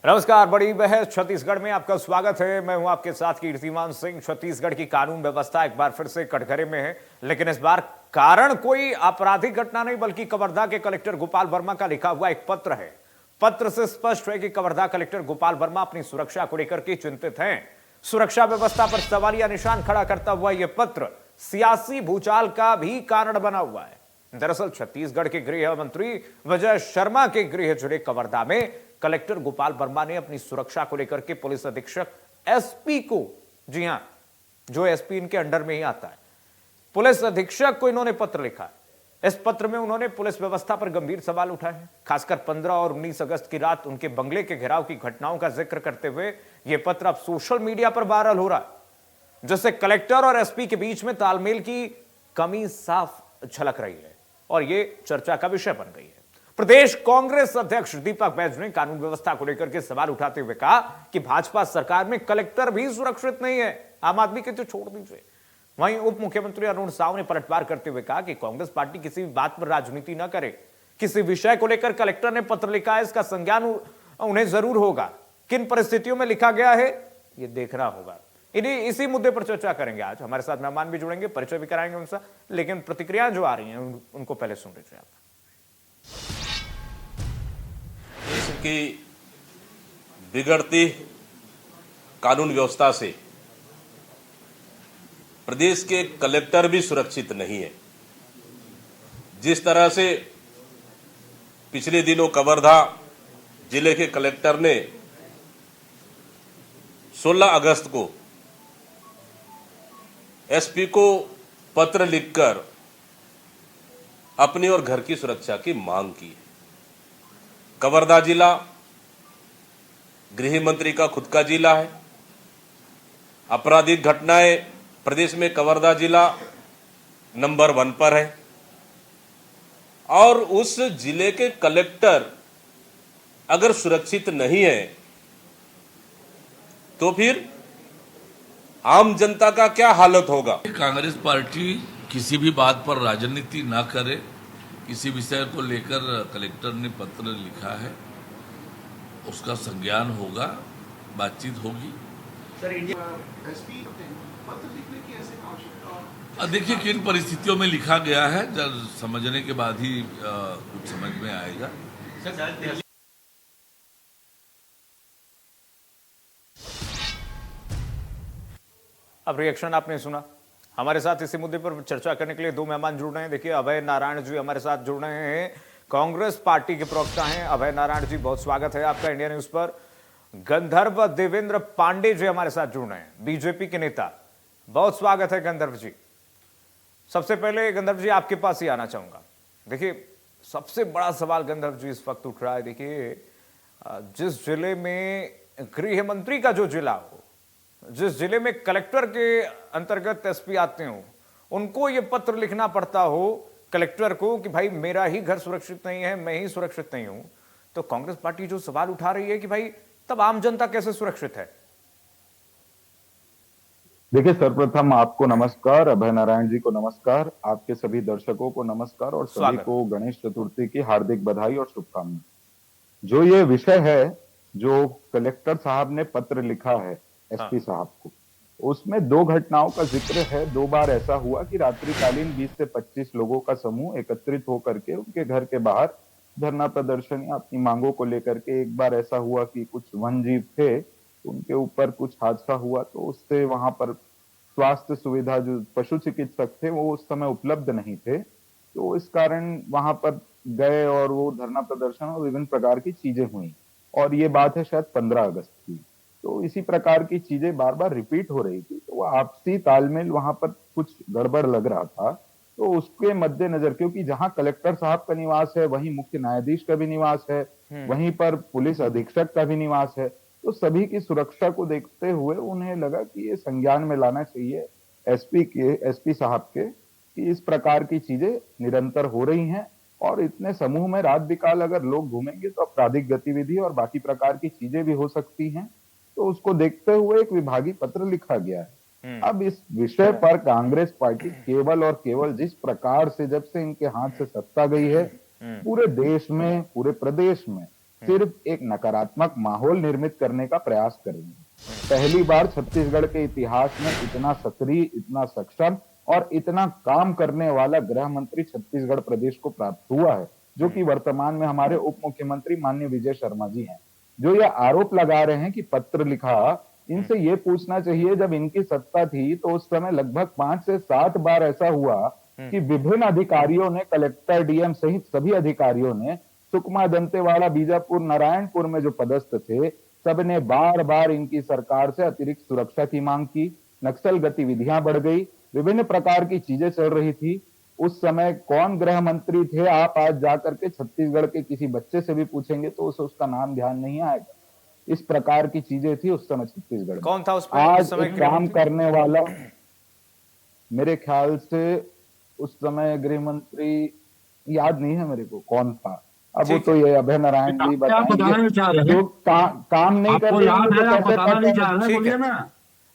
नमस्कार। बड़ी बहस छत्तीसगढ़ में आपका स्वागत है। मैं हूं आपके साथ कीर्तिमान सिंह। छत्तीसगढ़ की कानून व्यवस्था एक बार फिर से कटघरे में है, लेकिन इस बार कारण कोई आपराधिक घटना नहीं बल्कि कवर्धा के कलेक्टर गोपाल वर्मा का लिखा हुआ एक पत्र है। पत्र से स्पष्ट है कि कवर्धा कलेक्टर गोपाल वर्मा अपनी सुरक्षा को लेकर के चिंतित हैं। सुरक्षा व्यवस्था पर सवालिया निशान खड़ा करता हुआ यह पत्र सियासी भूचाल का भी कारण बना हुआ है। दरअसल छत्तीसगढ़ के गृह मंत्री विजय शर्मा के गृह जिले कवर्धा में कलेक्टर गोपाल वर्मा ने अपनी सुरक्षा को लेकर के पुलिस अधीक्षक एसपी को, जी हां, जो एसपी इनके अंडर में ही आता है, पुलिस अधीक्षक को इन्होंने पत्र लिखा है। इस पत्र में उन्होंने पुलिस व्यवस्था पर गंभीर सवाल उठाए हैं। खासकर 15 और 19 अगस्त की रात उनके बंगले के घेराव की घटनाओं का जिक्र करते हुए यह पत्र अब सोशल मीडिया पर वायरल हो रहा है, जिससे कलेक्टर और एसपी के बीच में तालमेल की कमी साफ झलक रही है और यह चर्चा का विषय बन गई है। प्रदेश कांग्रेस अध्यक्ष दीपक बैज ने कानून व्यवस्था को लेकर के सवाल उठाते हुए कहा कि भाजपा सरकार में कलेक्टर भी सुरक्षित नहीं है, आम आदमी के तो छोड़ दीजिए। वहीं उप मुख्यमंत्री अरुण साव ने पलटवार करते हुए कहा कि कांग्रेस पार्टी किसी भी बात पर राजनीति न करे। किसी विषय को लेकर कलेक्टर ने पत्र लिखा है, इसका संज्ञान उन्हें जरूर होगा। किन परिस्थितियों में लिखा गया है यह देखना होगा। इसी मुद्दे पर चर्चा करेंगे। आज हमारे साथ मेहमान भी जुड़ेंगे, परिचय भी कराएंगे उनसे, लेकिन प्रतिक्रियाएं जो आ रही हैं उनको पहले सुन लीजिए आप। देश की बिगड़ती कानून व्यवस्था से प्रदेश के कलेक्टर भी सुरक्षित नहीं है। जिस तरह से पिछले दिनों कवर्धा जिले के कलेक्टर ने 16 अगस्त को एसपी को पत्र लिखकर अपनी और घर की सुरक्षा की मांग की है। कवर्धा जिला गृह मंत्री का खुद का जिला है। आपराधिक घटनाएं प्रदेश में कवर्धा जिला नंबर 1 पर है और उस जिले के कलेक्टर अगर सुरक्षित नहीं है तो फिर आम जनता का क्या हालत होगा। कांग्रेस पार्टी किसी भी बात पर राजनीति ना करे, किसी विषय को लेकर कलेक्टर ने पत्र लिखा है, उसका संज्ञान होगा, बातचीत होगी। सर, एसपी पत्र लिखने की ऐसे आवश्यकता? देखिए किन परिस्थितियों में लिखा गया है, जब समझने के बाद ही कुछ समझ में आएगा। अब रिएक्शन आपने सुना। हमारे साथ इसी मुद्दे पर चर्चा करने के लिए दो मेहमान जुड़ रहे हैं। देखिए, अभय नारायण जी हमारे साथ जुड़ रहे हैं, कांग्रेस पार्टी के प्रवक्ता हैं। अभय नारायण जी, बहुत स्वागत है आपका इंडिया न्यूज पर। गंधर्व देवेंद्र पांडे जी हमारे साथ जुड़ रहे हैं, बीजेपी के नेता। बहुत स्वागत है गंधर्व जी। सबसे पहले गंधर्व जी आपके पास ही आना चाहूंगा। देखिए, सबसे बड़ा सवाल गंधर्व जी इस वक्त उठ रहा है। देखिए, जिस जिले में गृह मंत्री का जो जिला हो, जिस जिले में कलेक्टर के अंतर्गत एसपी आते हो, उनको यह पत्र लिखना पड़ता हो कलेक्टर को कि भाई मेरा ही घर सुरक्षित नहीं है, मैं ही सुरक्षित नहीं हूं, तो कांग्रेस पार्टी जो सवाल उठा रही है कि भाई तब आम जनता कैसे सुरक्षित है। देखिए, सर्वप्रथम आपको नमस्कार, अभय नारायण जी को नमस्कार, आपके सभी दर्शकों को नमस्कार और सभी को गणेश चतुर्थी की हार्दिक बधाई और शुभकामनाएं। जो ये विषय है, जो कलेक्टर साहब ने पत्र लिखा है एसपी साहब को, उसमें 2 घटनाओं का जिक्र है। 2 बार ऐसा हुआ कि रात्रिकालीन 20 से 25 लोगों का समूह एकत्रित होकर के उनके घर के बाहर धरना प्रदर्शन या अपनी मांगों को लेकर के, एक बार ऐसा हुआ कि कुछ वन जीव थे, उनके ऊपर कुछ हादसा हुआ, तो उससे वहां पर स्वास्थ्य सुविधा, जो पशु चिकित्सक थे वो उस समय उपलब्ध नहीं थे, तो इस कारण वहां पर गए और वो धरना प्रदर्शन और विभिन्न प्रकार की चीजें हुई। और ये बात है शायद 15 अगस्त की। तो इसी प्रकार की चीजें बार बार रिपीट हो रही थी, तो वो आपसी तालमेल वहां पर कुछ गड़बड़ लग रहा था। तो उसके मद्देनजर, क्योंकि जहां कलेक्टर साहब का निवास है वहीं मुख्य न्यायाधीश का भी निवास है, वहीं पर पुलिस अधीक्षक का भी निवास है, तो सभी की सुरक्षा को देखते हुए उन्हें लगा कि ये संज्ञान में लाना चाहिए एसपी साहब के, कि इस प्रकार की चीजें निरंतर हो रही हैं और इतने समूह में रात बिकाल अगर लोग घूमेंगे तो आपराधिक गतिविधि और बाकी प्रकार की चीजें भी हो सकती हैं। तो उसको देखते हुए एक विभागीय पत्र लिखा गया है। अब इस विषय पर कांग्रेस पार्टी केवल और केवल, जिस प्रकार से जब से इनके हाथ से सत्ता गई है, पूरे देश में, पूरे प्रदेश में सिर्फ एक नकारात्मक माहौल निर्मित करने का प्रयास कर रही है। पहली बार छत्तीसगढ़ के इतिहास में इतना सक्रिय, इतना सक्षम और इतना काम करने वाला गृह मंत्री छत्तीसगढ़ प्रदेश को प्राप्त हुआ है, जो कि वर्तमान में हमारे उप मुख्यमंत्री माननीय विजय शर्मा जी हैं। जो ये आरोप लगा रहे हैं कि पत्र लिखा, इनसे ये पूछना चाहिए, जब इनकी सत्ता थी तो उस समय लगभग 5 से 7 बार ऐसा हुआ कि विभिन्न अधिकारियों ने, कलेक्टर, डीएम सहित सभी अधिकारियों ने सुकमा, दंतेवाड़ा, बीजापुर, नारायणपुर में जो पदस्थ थे, सबने बार बार इनकी सरकार से अतिरिक्त सुरक्षा की मांग की। नक्सल गतिविधियां बढ़ गई, विभिन्न प्रकार की चीजें चल रही थी। उस समय कौन गृह मंत्री थे, आप आज जाकर के छत्तीसगढ़ के किसी बच्चे से भी पूछेंगे तो उसे उसका नाम ध्यान नहीं आएगा। इस प्रकार की चीजें थी उस समय छत्तीसगढ़ में। कौन था उस पर आज उस समय एक काम करने वाला, मेरे ख्याल से उस समय गृह मंत्री, याद नहीं है मेरे को कौन था। अब वो तो ये अभय नारायण जी बताएंगे, जो काम नहीं करते ठीक है,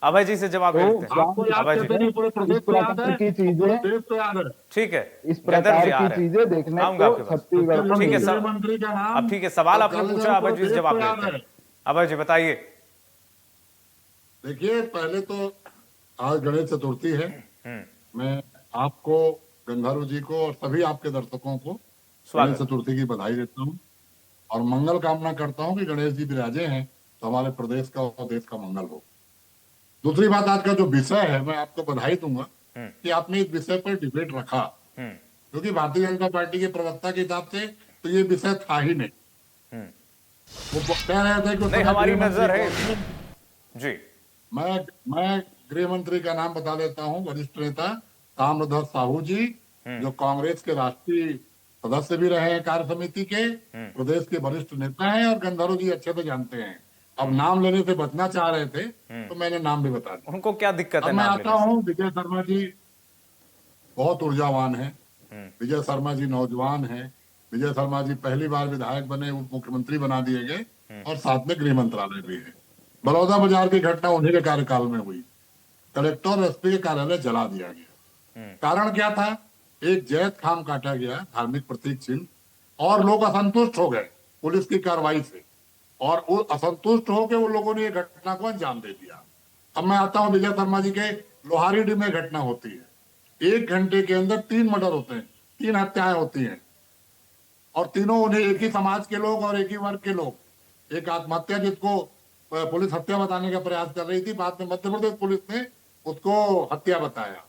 अभय जी से जवाब देते हैं। अभय जी, इस प्रकार की चीजें, ठीक है, इस प्रकार की चीजें देखने को छत्तीसगढ़ को ठीक है। मिली। अब ठीक है, सवाल आपने पूछा, अभय जी से जवाब देते हैं। अभय जी बताइए। देखिए, पहले तो आज गणेश चतुर्थी है। मैं आपको, गंगारू जी को और सभी आपके दर्शकों को गणेश चतुर्थी की बधाई देता हूँ और मंगल कामना करता हूँ कि गणेश जी विराजे हैं तो हमारे प्रदेश का और देश का मंगल हो। दूसरी बात, आज का जो विषय है, मैं आपको बधाई दूंगा कि आपने इस विषय पर डिबेट रखा, क्योंकि भारतीय जनता पार्टी के प्रवक्ता के हिसाब से तो ये विषय था ही नहीं। वो कह रहे थे कि हमारी नजर है जी। मैं गृह मंत्री का नाम बता देता हूँ, वरिष्ठ नेता ताम्रध्वज साहू जी, जो कांग्रेस के राष्ट्रीय सदस्य भी रहे हैं कार्य समिति के, प्रदेश के वरिष्ठ नेता हैं और गंधारू जी अच्छे से जानते हैं। अब नाम लेने से बचना चाह रहे थे तो मैंने नाम भी बता दिया। उनको क्या दिक्कत है? मैं आता हूँ, विजय शर्मा जी बहुत ऊर्जावान है, विजय शर्मा जी नौजवान है, विजय शर्मा जी पहली बार विधायक बने, उप मुख्यमंत्री बना दिए गए और साथ में गृह मंत्रालय भी है। बलौदा बाजार की घटना उन्हीं के कार्यकाल में हुई, कलेक्टर और एसपी के कार्यालय जला दिया गया। कारण क्या था? एक जैत खाम काटा गया, धार्मिक प्रतीक चिन्ह, और लोग असंतुष्ट हो गए पुलिस की कार्रवाई से, और वो असंतुष्ट होकर उन लोगों ने ये घटना को अंजाम दे दिया। अब मैं आता हूँ, विजय शर्मा जी के लोहारीडीह में घटना होती है, 1 घंटे के अंदर 3 मर्डर होते हैं, 3 हत्याएं होती हैं, और तीनों उन्हें एक ही समाज के लोग और एक ही वर्ग के लोग। एक आत्महत्या जिसको पुलिस हत्या बताने का प्रयास कर रही थी, बाद में मध्य प्रदेश पुलिस ने उसको हत्या बताया।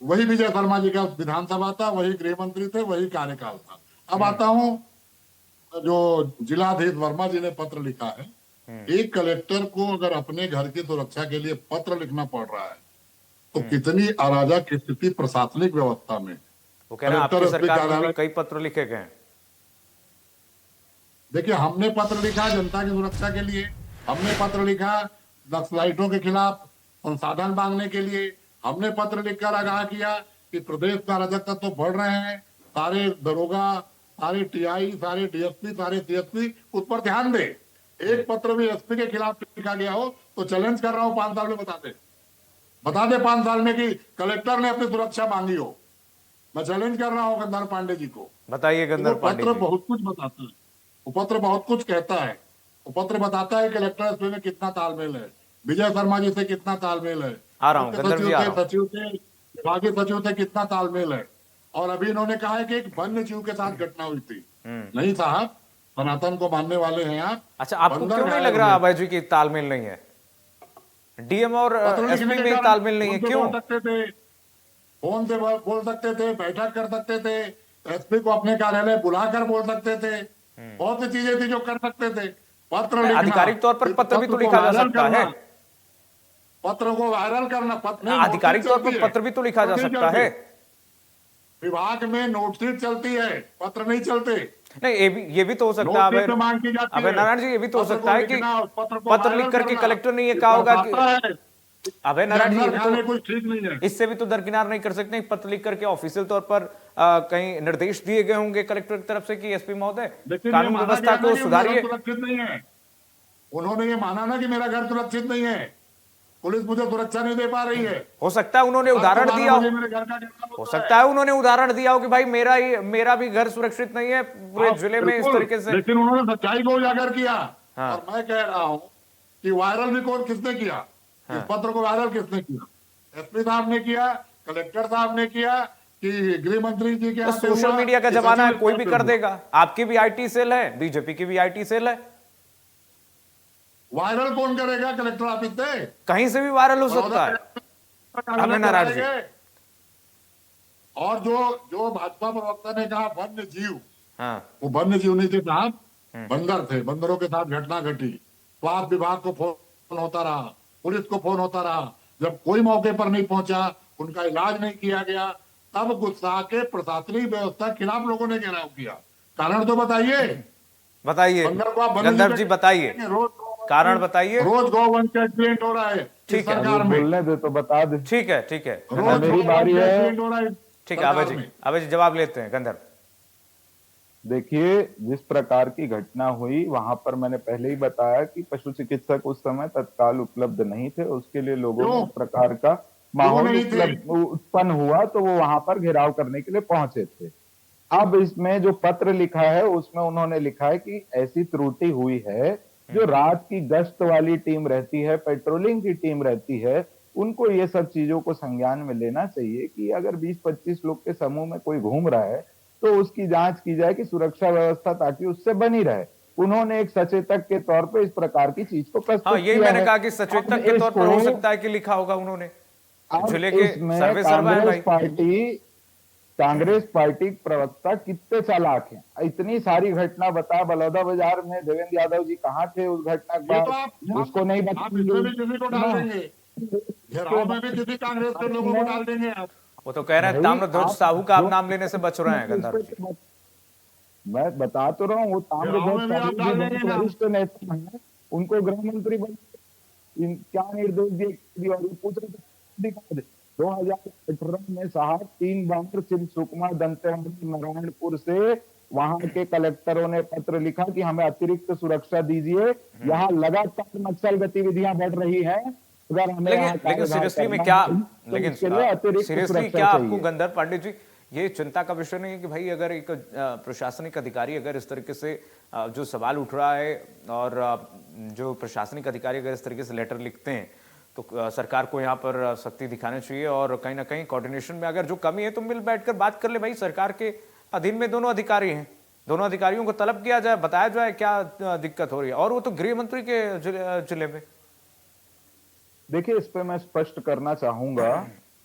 वही विजय शर्मा जी का विधानसभा था, वही गृह मंत्री थे, वही कार्यकाल था। अब आता हूं, जो जिलाधीश वर्मा जी ने पत्र लिखा है, एक कलेक्टर को अगर अपने घर की सुरक्षा के लिए पत्र लिखना पड़ रहा है तो कितनी अराजक स्थिति प्रशासनिक व्यवस्था में। वो कह रहे हैं आपकी सरकार में कई पत्र लिखे गए हैं। देखिए, हमने पत्र लिखा जनता की सुरक्षा के लिए, हमने पत्र लिखा नक्सलाइटों के खिलाफ संसाधन मांगने के लिए, हमने पत्र लिखकर आगाह किया कि प्रदेश में अराजक तत्व बढ़ रहे हैं, सारे दरोगा, सारे टीआई, सारे डीएसपी, सारे सीएसपी उस पर ध्यान दे। एक पत्र भी एसपी के खिलाफ लिखा गया हो तो चैलेंज कर रहा हूं, 5 साल में बता दे 5 साल में कि कलेक्टर ने अपनी सुरक्षा मांगी हो। मैं चैलेंज कर रहा हूं गंधार पांडे जी को। बताइए गंधार पांडे जी। पत्र बहुत कुछ बताता है, वो पत्र बहुत कुछ कहता है। वो पत्र बताता है कलेक्टर एसपी में कितना तालमेल है, विजय शर्मा जी से कितना तालमेल है, सचिव थे, विभागीय सचिव थे, कितना तालमेल है। और अभी इन्होंने कहा है कि एक वन्य जीव के साथ घटना हुई थी। नहीं साहब, सनातन को मानने वाले हैं आप। अच्छा, आपको क्यों नहीं लग रहा अभय जी की तालमेल नहीं है? डीएम और एसपी में तालमेल नहीं है, क्यों? फोन से बोल सकते थे, बैठक कर सकते थे, एसपी को अपने कार्यालय बुलाकर बोल सकते थे, बहुत सी चीजें थी जो कर सकते थे। पत्र लिखना, आधिकारिक तौर पर पत्र भी तो लिखा जा सकता है, पत्र को वायरल करना, पत्र आधिकारिक तौर पर पत्र भी तो लिखा जा सकता है। विभाग में नोटिस चलती है, पत्र नहीं चलते। नहीं, ये भी तो हो सकता है अभय नारायण जी, ये भी तो हो सकता है कि पत्र लिख करके कलेक्टर ने ये कहा होगा कि अभय नारायण जी, कुछ ठीक नहीं है। इससे भी तो दरकिनार नहीं कर सकते, पत्र लिख करके ऑफिशियल तौर पर कहीं निर्देश दिए गए होंगे कलेक्टर की तरफ से कि एसपी महोदय कानून व्यवस्था को सुधारिए। सुरक्षित नहीं है, उन्होंने ये माना ना कि मेरा घर सुरक्षित नहीं है। पुलिस मुझे सुरक्षा नहीं दे पा रही है। हो सकता है उन्होंने उदाहरण दिया हो, मेरे घर का घेराव हो होता सकता है उन्होंने उदाहरण दिया हो कि भाई मेरा भी घर सुरक्षित नहीं है पूरे हाँ, जिले में इस बिल्कुल। तरीके से। लेकिन उन्होंने सच्चाई को उजागर किया। हाँ। और मैं कह रहा हूं कि वायरल भी कौन किसने किया, इस पत्र को वायरल किसने किया? एसपी साहब ने किया, कलेक्टर साहब ने किया, कि गृह मंत्री जी के तो हाथ से सोशल हुआ, मीडिया का कि जमाना है, सचिव कोई भी स्तर कर पे देगा। आपकी भी आईटी सेल है, बीजेपी की भी आईटी सेल है, वायरल कौन करेगा? कलेक्टर ऑफिस से कहीं से भी वायरल हो सकता है। अभय नारायण जी। और जो भाजपा प्रवक्ता ने कहा वन्य जीव, हाँ। वो वन्य जीव नहीं थे साहब, बंदर थे। बंदरों के साथ घटना घटी, स्वास्थ्य विभाग को फोन होता रहा, पुलिस को फोन होता रहा, जब कोई मौके पर नहीं पहुंचा, उनका इलाज नहीं किया गया, तब गुस्सा के प्रशासनिक व्यवस्था के खिलाफ लोगों ने घेराव किया। कारण तो बताइए, बताइए बंदर को आप वन्य गंधर्व जीव जी, बताइए कारण बताइए। रोज गौवंश का एक्सीडेंट हो रहा है ठीक इस है, सरकार में। बोलने दे तो बता दे। ठीक है, ठीक है, रोज मेरी बारी गौवंश का है। एक्सीडेंट हो रहा है ठीक है। सरकार में। अभय जी जवाब लेते हैं। गंधर्व, देखिए, जिस प्रकार की घटना हुई वहां पर मैंने पहले ही बताया कि पशु चिकित्सक उस समय तत्काल उपलब्ध नहीं थे। उसके लिए लोगों में इस प्रकार का माहौल नहीं थे? उत्पन्न हुआ तो वो वहां पर घेराव करने के लिए पहुंचे थे। अब इसमें जो पत्र लिखा है उसमें उन्होंने लिखा है कि ऐसी त्रुटि हुई है, जो रात की गश्त वाली टीम रहती है, पेट्रोलिंग की टीम रहती है, उनको ये सब चीजों को संज्ञान में लेना चाहिए कि अगर 20-25 लोग के समूह में कोई घूम रहा है तो उसकी जांच की जाए कि सुरक्षा व्यवस्था ताकि उससे बनी रहे। उन्होंने एक सचेतक के तौर पे इस प्रकार की चीज को प्रस्तुत हाँ, यही किया मैंने है। कहा कि सचेतक अब के तौर पर हो इसको- सकता है कि लिखा होगा उन्होंने। अब जिले के इसमें सर्वे सर्वा है भाई। कांग्रेस पार्टी प्रवक्ता कितने चालाक हैं। इतनी सारी घटना बता, बलौदा बाजार में देवेंद्र यादव जी कहाँ थे उस घटना के ये तो बाद, उसको नहीं आप इसमें भी किसी को डाल हाँ। देंगे, घेराव में भी किसी कांग्रेस के लोगों को डाल देंगे आप। वो तो कह रहे हैं भाई, ताम्रध्वज आप साहू का आप जो- नाम लेने से बच रहे हैं गंधर्व जी। मैं बता तो रहा हूँ, वो घेराव में भी आप ताम्रध्वज डाल देंगे ना। वरिष्ठ नेता हैं, उनको गृह मंत्री क्या निर्देश दिए और ये पूछ रहे थे दिखा दे। 2018 में साहब 3 बार सिर्फ सुकमा, दंतेवाड़ा, नारायणपुर से वहां के कलेक्टरों ने पत्र लिखा कि हमें अतिरिक्त सुरक्षा दीजिए, यहाँ लगातार नक्सल गतिविधियां बढ़ रही हैं, अगर हमें यहाँ लेकिन कार्यभार सीरियसली में करना क्या, है, तो लेकिन इसके लिए अतिरिक्त सीरियसली सुरक्षा क्या आपको चाहिए। गंधर्व पांडे जी ये चिंता का विषय नहीं है कि भाई अगर एक प्रशासनिक अधिकारी अगर इस तरीके से जो सवाल उठ रहा है और जो प्रशासनिक अधिकारी अगर इस तरीके से लेटर लिखते हैं तो सरकार को यहाँ पर सख्ती दिखानी चाहिए और कहीं ना कहीं कोऑर्डिनेशन में अगर जो कमी है तो मिल बैठकर बात कर ले। भाई सरकार के अधीन में दोनों अधिकारी हैं, दोनों अधिकारियों को तलब किया जाए, बताया जाए क्या दिक्कत हो रही है, और वो तो गृह मंत्री के जिले में। देखिए, इस पे मैं स्पष्ट करना चाहूंगा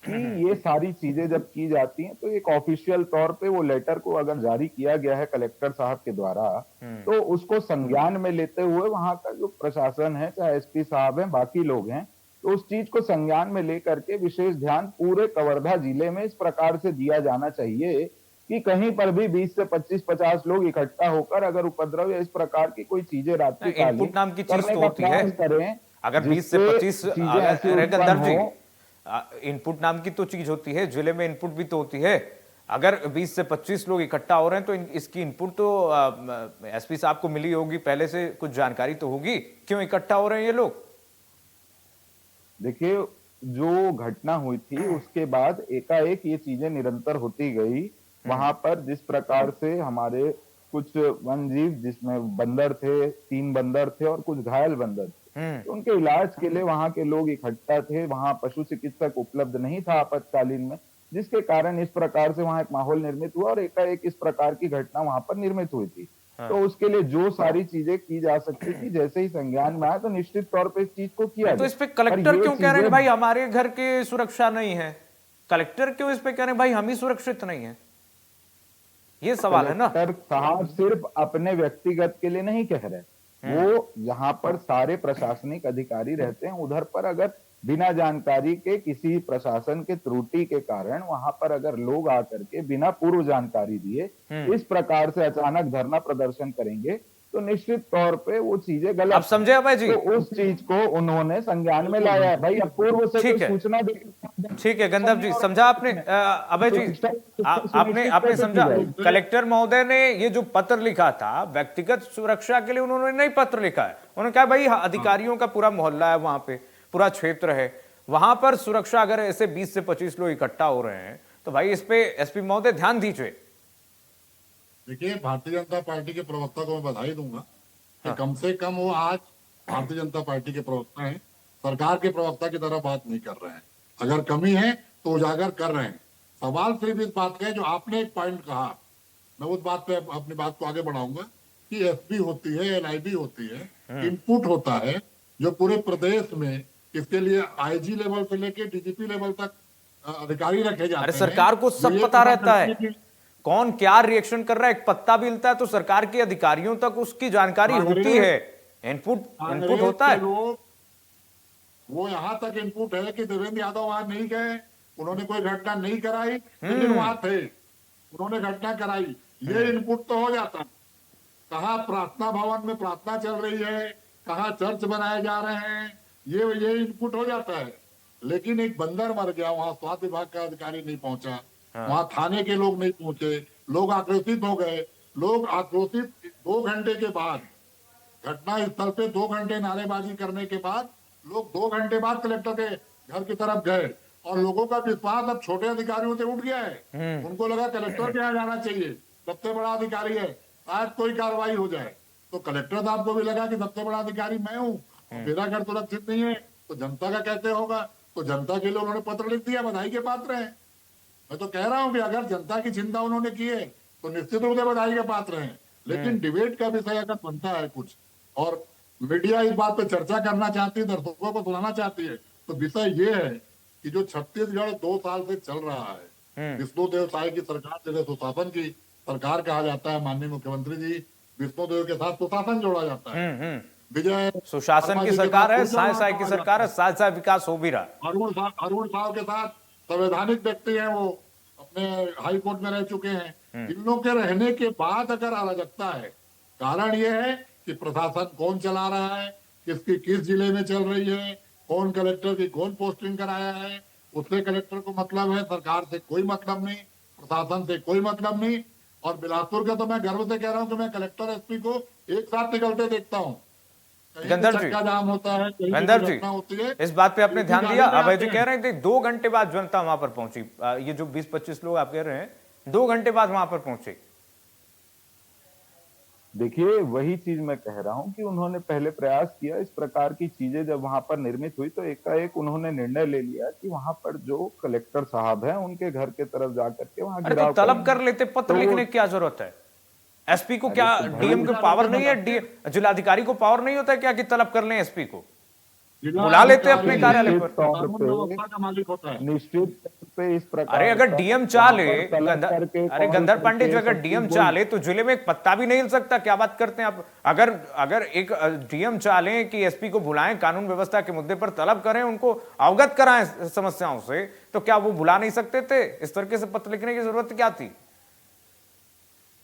कि ये सारी चीजें जब की जाती हैं तो एक ऑफिशियल तौर पे वो लेटर को अगर जारी किया गया है कलेक्टर साहब के द्वारा, तो उसको संज्ञान में लेते हुए वहां का जो प्रशासन है, चाहे एसपी साहब हैं, बाकी लोग हैं, तो उस चीज को संज्ञान में लेकर के विशेष ध्यान पूरे कवर्धा जिले में इस प्रकार से दिया जाना चाहिए कि कहीं पर भी 20 से 25-50 लोग इकट्ठा होकर अगर उपद्रव या इस प्रकार की कोई चीजें रात्रि इनपुट नाम की चीज तो होती है। करें, अगर 20 से 25 गंधर्व जी इनपुट नाम की तो चीज होती है, जिले में इनपुट भी तो होती है। अगर 20 से 25 लोग इकट्ठा हो रहे हैं तो इसकी इनपुट तो एसपी साहब को मिली होगी, पहले से कुछ जानकारी तो होगी, क्यों इकट्ठा हो रहे हैं ये लोग। देखिए, जो घटना हुई थी उसके बाद एकाएक ये चीजें निरंतर होती गई। वहां पर जिस प्रकार से हमारे कुछ वन जीव, जिसमें बंदर थे, 3 बंदर थे और कुछ घायल बंदर थे, तो उनके इलाज के लिए वहां के लोग इकट्ठा थे। वहां पशु चिकित्सक उपलब्ध नहीं था आपातकालीन में, जिसके कारण इस प्रकार से वहां एक माहौल निर्मित हुआ और एकाएक इस प्रकार की घटना वहां पर निर्मित हुई थी। तो उसके लिए जो सारी चीजें की जा सकती थी, जैसे ही संज्ञान में आया तो निश्चित तौर पे इस चीज को किया तो इस पे गया। कलेक्टर और ये क्यों कह रहे हैं चीजें- भाई हमारे घर के सुरक्षा नहीं है, कलेक्टर क्यों इस पे कह रहे हैं भाई हम ही सुरक्षित नहीं है, ये सवाल है ना। कलेक्टर साहब सिर्फ अपने व्यक्तिगत के लिए नहीं कह रहे, वो यहाँ पर सारे प्रशासनिक अधिकारी रहते हैं, उधर पर अगर बिना जानकारी के किसी प्रशासन के त्रुटि के कारण वहां पर अगर लोग आकर के बिना पूर्व जानकारी दिए इस प्रकार से अचानक धरना प्रदर्शन करेंगे तो निश्चित तौर पे वो चीजें गलत। आप समझे अभय जी? तो उस चीज को उन्होंने संज्ञान में लाया है। भाई अब पूर्व से ठीक कोई है। सूचना दे, ठीक है गंधर्व जी, समझा आपने। अभय जी आपने समझा, कलेक्टर महोदय ने ये जो पत्र लिखा था व्यक्तिगत सुरक्षा के लिए उन्होंने नहीं पत्र लिखा है, उन्होंने कहा भाई अधिकारियों का पूरा मोहल्ला है वहां पे, पूरा क्षेत्र है, वहां पर सुरक्षा अगर ऐसे 20 से 25 लोग इकट्ठा हो रहे हैं तो भाई इस पे एसपी महोदय ध्यान दीजिए। देखिए, भारतीय जनता पार्टी के प्रवक्ता को मैं बधाई दूंगा कि कम से कम वो आज भारतीय जनता पार्टी के प्रवक्ता हैं, सरकार के प्रवक्ता की तरह बात नहीं कर रहे हैं। अगर कमी है तो उजागर कर रहे हैं। सवाल सिर्फ इस बात का है, जो आपने एक पॉइंट कहा, मैं उस बात पे अपनी बात को आगे बढ़ाऊंगा कि एसपी होती है, एनआईबी होती है, इनपुट होता है जो पूरे प्रदेश में इसके लिए आईजी लेवल से लेके डीजीपी लेवल तक अधिकारी रखे जाते हैं। अरे सरकार को सब ये पता पता रहता है करती है कि कौन क्या रिएक्शन कर रहा है, एक पत्ता भी हिलता है तो सरकार के अधिकारियों तक उसकी जानकारी होती है, इनपुट होता है। वो यहां तक इनपुट है कि देवेंद्र यादव वहां नहीं गए, उन्होंने कोई घटना नहीं कराई, लेकिन वहां थे, उन्होंने घटना कराई, ये इनपुट तो हो जाता। कहाँ प्रार्थना भवन में प्रार्थना चल रही है, कहाँ चर्च बनाए जा रहे हैं, ये इनपुट हो जाता है। लेकिन एक बंदर मर गया, वहां स्वास्थ्य विभाग का अधिकारी नहीं पहुंचा, वहां थाने के लोग नहीं पहुंचे, लोग आक्रोशित हो गए। लोग आक्रोशित 2 घंटे के बाद, घटना स्थल पे 2 घंटे नारेबाजी करने के बाद, लोग 2 घंटे बाद कलेक्टर के घर की तरफ गए और लोगों का विश्वास अब छोटे अधिकारियों से उठ गया है। उनको लगा कलेक्टर के यहाँ जाना चाहिए, सबसे बड़ा अधिकारी है, शायद कोई कार्रवाई हो जाए। तो कलेक्टर साहब को भी लगा कि सबसे बड़ा अधिकारी मैं हूँ, मेरा घर सुरक्षित नहीं है तो जनता का कैसे होगा। तो जनता के लिए उन्होंने पत्र लिख दिया, बधाई के पात्र हैं। मैं तो कह रहा हूं कि अगर जनता की चिंता उन्होंने की है तो निश्चित रूप से बधाई के पात्र हैं। लेकिन डिबेट का विषय अगर बनता है कुछ और मीडिया इस बात पे चर्चा करना चाहती है, दर्शकों को सुनाना चाहती है, तो विषय ये है कि जो छत्तीसगढ़ 2 साल से चल रहा है, विष्णुदेव साय की सरकार, जिसे सुशासन की सरकार कहा जाता है, माननीय मुख्यमंत्री जी विष्णुदेव के साथ सुशासन जोड़ा जाता है। विजय सुशासन की सरकार है, साय साय की सरकार है, साय साय विकास हो भी रहा। अरुण साव के साथ संवैधानिक व्यक्ति हैं, वो अपने हाई कोर्ट में रह चुके हैं। इन लोगों के रहने के बाद अगर अराजकता है, कारण ये है कि प्रशासन कौन चला रहा है, किसकी किस जिले में चल रही है, कौन कलेक्टर की कौन पोस्टिंग कराया है, उससे कलेक्टर को मतलब है, सरकार से कोई मतलब नहीं, प्रशासन से कोई मतलब नहीं। और बिलासपुर का तो मैं गर्व से कह रहा हूँ कि मैं कलेक्टर एसपी को एक साथ निकलते देखता हूँ। गंधर जी, जाम होता है, गंधर जी, इस बात पे आपने ध्यान दिया। अभय जी कह रहे थे 2 घंटे बाद जनता वहां पर पहुंची, ये जो 20-25 लोग आप कह रहे हैं 2 घंटे बाद वहां पर पहुंचे। देखिए, वही चीज मैं कह रहा हूं कि उन्होंने पहले प्रयास किया, इस प्रकार की चीजें जब वहां पर निर्मित हुई तो एकाएक उन्होंने निर्णय ले लिया कि वहां पर जो कलेक्टर साहब हैं उनके घर के तरफ जाकर के वहां अरे तो गिराव तलब कर लेते, पत्र लिखने की क्या जरूरत है? एसपी को क्या डीएम को पावर नहीं है, जिलाधिकारी को पावर नहीं होता है क्या कि तलब कर लें एसपी को? बुला लेते अपने कार्यालय पर। निश्चित तौर पे इस प्रकार, अरे अगर डीएम चाह ले, अरे गंधर पांडे जी, अगर डीएम चाह ले तो जिले में एक पत्ता भी नहीं हिल सकता। क्या बात करते हैं आप? अगर एक डीएम चाह ले कि एसपी को बुलाएं, कानून व्यवस्था के मुद्दे पर तलब करें, उनको अवगत कराएं समस्याओं से, तो क्या वो बुला नहीं सकते थे? इस तरीके से पत्र लिखने की जरूरत क्या थी?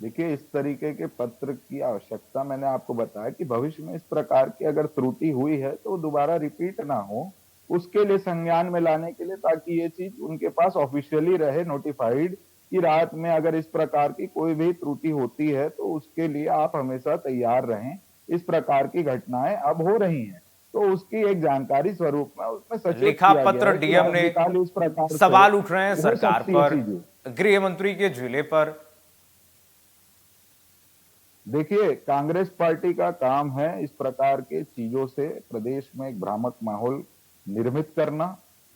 देखिए, इस तरीके के पत्र की आवश्यकता, मैंने आपको बताया कि भविष्य में इस प्रकार की अगर त्रुटि हुई है तो दोबारा रिपीट ना हो, उसके लिए संज्ञान में लाने के लिए, ताकि ये चीज उनके पास ऑफिशियली रहे, नोटिफाइड, कि रात में अगर इस प्रकार की कोई भी त्रुटि होती है तो उसके लिए आप हमेशा तैयार रहें। इस प्रकार की घटनाएं अब हो रही हैं तो उसकी एक जानकारी स्वरूप में उसमें सचेत लिखा किया गया पत्र है कि डीएम ने, राज्यपाल इस प्रकार से सवाल उठ रहे हैं हो सरकार सकती है पर, चीजें। गृह मंत्री के जिले पर। देखिए, कांग्रेस पार्टी का काम है इस प्रकार के चीजों से प्रदेश में एक भ्रामक माहौल निर्मित करना।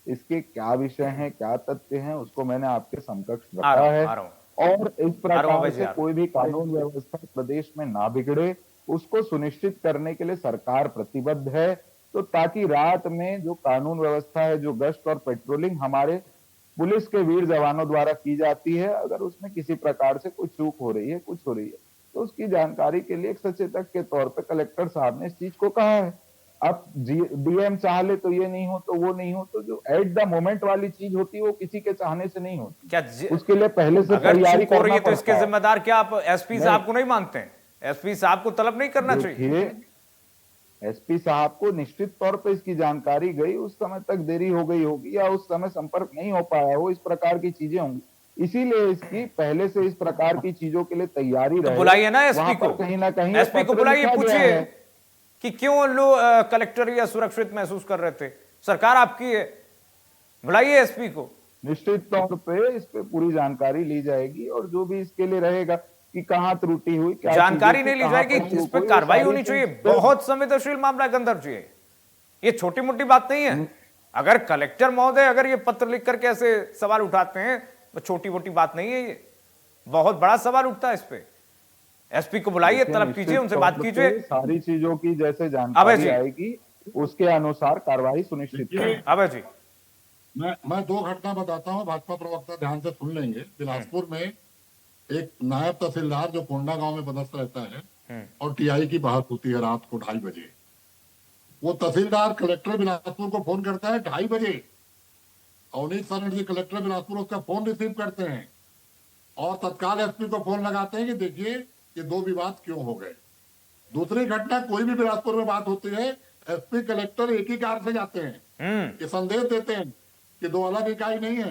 इसके क्या विषय हैं, क्या तथ्य हैं, उसको मैंने आपके समकक्ष रखा है। और इस प्रकार से कोई भी कानून व्यवस्था प्रदेश में ना बिगड़े, उसको सुनिश्चित करने के लिए सरकार प्रतिबद्ध है। तो ताकि रात में जो कानून व्यवस्था है, जो गश्त और पेट्रोलिंग हमारे पुलिस के वीर जवानों द्वारा की जाती है, अगर उसमें किसी प्रकार से कोई चूक हो रही है, कुछ हो रही है, तो उसकी जानकारी के लिए एक सचेतक के तौर पे कलेक्टर साहब ने इस चीज को कहा है। अब डीएम चाह ले तो ये नहीं हो, तो वो नहीं हो, तो जो एट द मोमेंट वाली चीज होती है वो किसी के चाहने से नहीं होती। क्या उसके लिए पहले से तैयारी हो रही है तो करना इसके जिम्मेदार क्या आप एसपी साहब को नहीं मानते हैं? एसपी साहब को तलब नहीं करना चाहिए? एसपी साहब को निश्चित तौर पे इसकी जानकारी गई, उस समय तक देरी हो गई होगी या उस समय संपर्क नहीं हो पाया हो, इस प्रकार की चीजें होंगी। इसीलिए इसकी पहले से इस प्रकार की चीजों के लिए तैयारी रहे। बुलाइए ना एसपी को, कहीं ना कहीं एसपी को बुलाइए, पूछिए कि क्यों लोग कलेक्टर या सुरक्षित महसूस कर रहे थे, सरकार आपकी है, बुलाइए एसपी को। निश्चित तौर पे इस पे पूरी जानकारी ली जाएगी और जो भी इसके लिए रहेगा कि कहाँ त्रुटि हुई, क्या जानकारी चीजें नहीं थी, ली कहाँ जाएगी, पर इस चूक पे हुई, वो कार्रवाई सारी होनी चाहिए। चीज पे- बहुत संवेदनशील मामला है गंधर्व जी, ये छोटी मोटी बात नहीं है। अगर कलेक्टर महोदय अगर ये पत्र लिख करके ऐसे सवाल उठाते हैं तो छोटी मोटी बात नहीं है, ये बहुत बड़ा सवाल उठता है इस पे। एसपी को बुलाइए, देखिए, तलब निश्चित कीजिए, उनसे तौर बात पे कीजिए। सारी चीजों की जैसे अभय जानकारी जी। आएगी उसके अनुसार कार्रवाई सुनिश्चित करें। अभय जी, मैं दो घटना बताता हूँ, भाजपा प्रवक्ता ध्यान से सुन लेंगे। बिलासपुर में एक नायब तहसीलदार जो कोंडा गांव में पदस्थ रहता है और टीआई की बहस होती है रात को 2:30 बजे। वो तहसीलदार कलेक्टर बिलासपुर को फोन करता है 2:30 बजे। अवनीश सरन जी कलेक्टर बिलासपुर उसका फोन रिसीव करते हैं और तत्काल एसपी को फोन लगाते हैं कि देखिए ये दो विवाद क्यों हो गए। दूसरी घटना, कोई भी बिलासपुर में बात होती है, एसपी कलेक्टर एक ही कार से जाते हैं। ये संदेश देते हैं कि दो अलग इकाई नहीं है।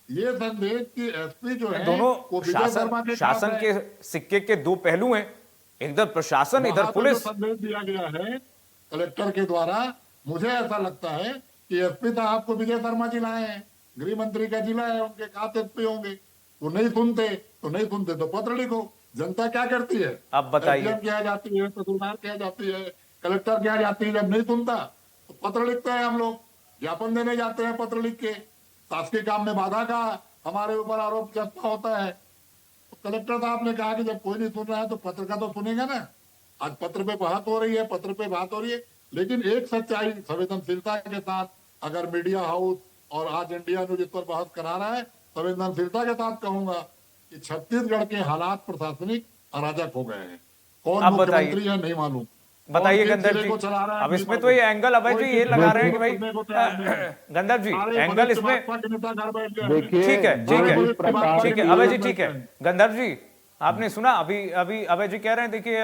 ये संदेश कि एसपी जो है दोनों वो विजय शर्मा के शासन साथ के है। सिक्के के दो पहलू हैं, इधर प्रशासन, इधर वहां पर जो पुलिस। संदेश दिया गया है कलेक्टर के द्वारा, मुझे ऐसा लगता है कि एसपी साहब को विजय शर्मा जी लाए हैं, गृह मंत्री का जिला है, उनके खाते एसपी होंगे। वो नहीं सुनते तो पत्र लिखो। जनता क्या करती है? अब बताइए। SDM क्या जाती है, तहसीलदार क्या जाती है, कलेक्टर क्या जाती है, जब नहीं सुनता तो पत्र लिखते हैं। हम लोग ज्ञापन देने जाते हैं पत्र लिख के। शासकीय काम में बाधा का हमारे ऊपर आरोप जताया होता है। तो कलेक्टर साहब ने कहा कि जब कोई नहीं सुन रहा है तो पत्र का तो सुनेगा ना। आज पत्र पे बात हो रही है, पत्र पे बात हो रही है, लेकिन एक सच्चाई संवेदनशीलता के साथ, अगर मीडिया हाउस और आज इंडिया न्यूज इस पर बहस करा रहा है, संवेदनशीलता के साथ कहूंगा कि छत्तीसगढ़ के हालात प्रशासनिक अराजक हो गए हैं। कौन अब बताइए। मुख्यमंत्री है नहीं मालूम, बताइए कौन गंधर्व जिले जी, को चला रहा है अब नहीं इसमें तो मालूम। ये एंगल अभय जी ये लगा रहे हैं कि भाई सुनने को तैयार नहीं है। गंधर्व जी सारे एंगल वरिष्ठ इसमें भाजपा के नेता घर बैठ गए हैं। देखिए, ठीक है, ठीक है, जिस प्रकार ठीक है की- अभय जी, ठीक है। गंधर्व जी, आपने सुना अभी अभी अभय जी कह रहे हैं, देखिए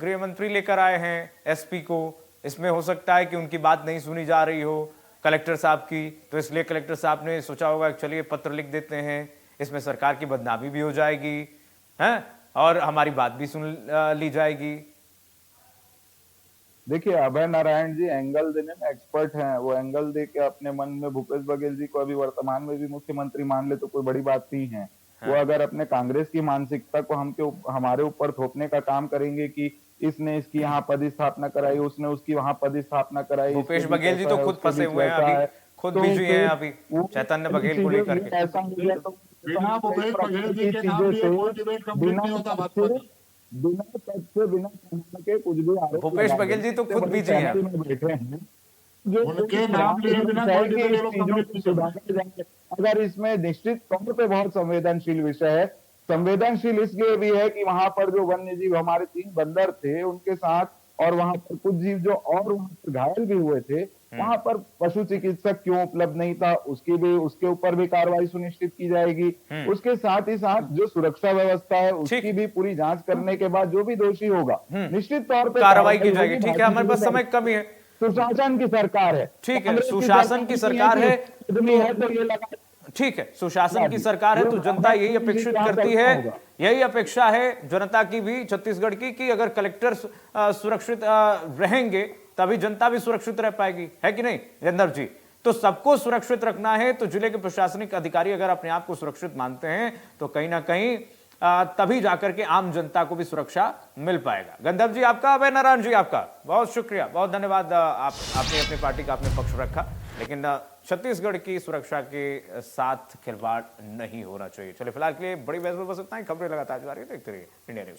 गृह मंत्री लेकर आए हैं एसपी को, इसमें हो सकता है कि उनकी बात नहीं सुनी जा रही हो कलेक्टर साहब की, तो इसलिए कलेक्टर साहब ने सोचा होगा कि चलिए पत्र लिख देते हैं, इसमें सरकार की बदनामी भी हो जाएगी हैं और हमारी बात भी सुन ली जाएगी। देखिए, अभय नारायण जी एंगल देने में एक्सपर्ट हैं। वो एंगल दे के अपने मन में भूपेश बघेल जी को अभी वर्तमान में भी मुख्यमंत्री मान ले तो कोई बड़ी बात नहीं है। वो अगर अपने कांग्रेस की मानसिकता को हमारे ऊपर थोपने का काम करेंगे कि इसने इसकी यहाँ पदस्थापना कराई, उसने उसकी वहां पदस्थापना कराई, भूपेश इसके बीच बघेल जी ऐसा तो है, खुद उसके फंसे बीच हुए हैं वैसा अभी, है। खुद तो बिजी फिर हैं अभी वो चैतन्य सारी बघेल को चीजें लेकर भी के। ऐसा हो गया तो बिना भूपेश बघेल जी के नाम लिए कोई डिबेट कंप्लीट नहीं होता भाजपा की। बिना तथ्य बिना प्रमाण के कुछ भी आरोप भूपेश लगा बघेल जी तो देते खुद बड़ी बिजी हैं। सहमति में बैठे हैं। जो उनके नाम लिए बिना कोई डिबेट ये लोग कंप्लीट नहीं सुधारे जाएंगे। अगर इसमें निश्चित तौर पे बहुत संवेदनशील विषय है। संवेदनशील इसलिए भी है कि वहां पर जो वन्य जीव हमारे 3 बंदर थे उनके साथ, और वहां पर कुछ जीव जो और वहां पर घायल भी हुए थे, वहां पर पशु चिकित्सक क्यों उपलब्ध नहीं था, उसके ऊपर भी कार्रवाई सुनिश्चित की जाएगी। उसके साथ ही साथ जो सुरक्षा व्यवस्था है उसकी भी पूरी जांच करने के बाद जो भी दोषी होगा निश्चित तौर पर कार्रवाई की जाएगी। ठीक है, हमारे पास समय कम ही है। सुशासन की सरकार है। ठीक है, कांग्रेस की सुशासन की सरकार है। आदमी है तो ये लगा ठीक है, सुशासन की सरकार है तो जनता यही अपेक्षित करती है, यही अपेक्षा है जनता की भी छत्तीसगढ़ की कि अगर कलेक्टर सुरक्षित रहेंगे तभी जनता भी सुरक्षित रह पाएगी, है कि नहीं गंधर्व जी? तो सबको सुरक्षित रखना है तो जिले के प्रशासनिक अधिकारी अगर अपने आप को सुरक्षित मानते हैं तो कहीं ना कहीं तभी जाकर के आम जनता को भी सुरक्षा मिल पाएगा। गंधर्व जी आपका, अभय नारायण जी आपका बहुत शुक्रिया, बहुत धन्यवाद। आपने अपनी पार्टी का आपने पक्ष रखा, लेकिन छत्तीसगढ़ की सुरक्षा के साथ खिलवाड़ नहीं होना चाहिए। चलिए फिलहाल के लिए बड़ी बहस में बस इतना ही। खबरें लगातार जारी देखते रहिए इंडिया न्यूज।